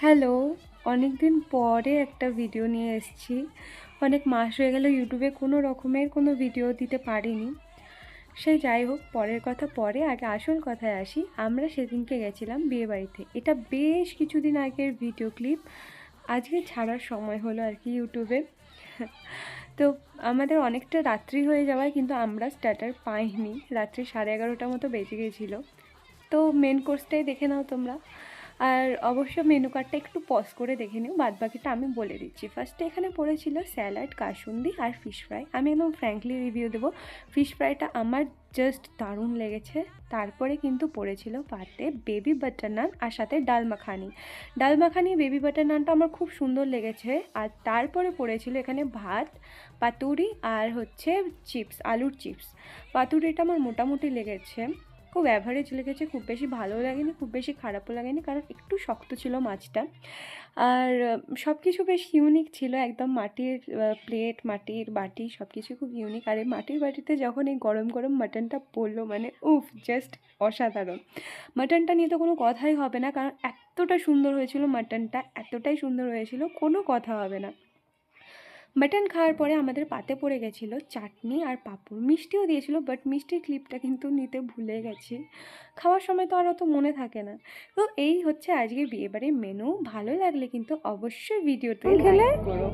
Hello, অনেক দিন পরে একটা ভিডিও নিয়ে এসেছি। অনেক মাস হয়ে গেল ইউটিউবে কোনো রকমের কোনো ভিডিও দিতে পারিনি। সে যাই হোক, পরের কথা পরে, আগে আসল কথায় আসি। আমরা সেদিনকে গেছিলাম বিয়েবাড়িতে। এটা বেশ কিছুদিন আগের ভিডিও ক্লিপ। আজকে ছাড়ার সময় হলো আর কি ইউটিউবে। তো আমাদের অনেকটা রাত্রি হয়ে যাওয়ায় কিন্তু আমরা স্টার্টার পাইনি। রাত্রি 11:30 মতো বেজে গেছিলো। তো মেন কোর্সটাই দেখে নাও তোমরা। আর অবশ্য মেনু কার্ডটা একটু পজ করে দেখে নিও, বাদবাকিটা আমি বলে দিচ্ছি। ফার্স্টে এখানে পড়েছিল স্যালাড, কাসুন্দি আর ফিশ ফ্রাই। আমি একদম ফ্র্যাঙ্কলি রিভিউ দেবো, ফিশ ফ্রাইটা আমার জাস্ট দারুণ লেগেছে। তারপরে কিন্তু পড়েছিল পাতে বেবি বাটার নান আর সাথে ডাল মাখানি। ডাল মাখানি বেবি বাটার নানটা আমার খুব সুন্দর লেগেছে। আর তারপরে পড়েছিল এখানে ভাত, পাতুরি আর হচ্ছে চিপস, আলুর চিপস। পাতুরিটা আমার মোটামুটি লেগেছে, খুব অ্যাভারেজ লেগেছে, খুব বেশি ভালো লাগেনি, খুব বেশি খারাপও লাগেনি, কারণ একটু শক্ত ছিল মাছটা। আর সব কিছু বেশ ইউনিক ছিল, একদম মাটির প্লেট, মাটির বাটি, সব কিছু খুব ইউনিক। আর এই মাটির বাটিতে যখন এই গরম গরম মাটনটা পড়লো, মানে উফ, জাস্ট অসাধারণ। মাটনটা নিয়ে তো কোনো কথাই হবে না, কারণ এতটা সুন্দর হয়েছিল মাটনটা, এতটাই সুন্দর হয়েছিল, কোনো কথা হবে না। মাটন খাওয়ার পরে আমাদের পাতে পড়ে গেছিলো চাটনি আর পাঁপড়, মিষ্টিও দিয়েছিল, বাট মিষ্টির ক্লিপটা কিন্তু নিতে ভুলে গেছি। খাওয়ার সময় তো আর অত মনে থাকে না। তো এই হচ্ছে আজকে বিয়েবাড়ির মেনু। ভালো লাগলে কিন্তু অবশ্যই ভিডিওতে লাইক করো।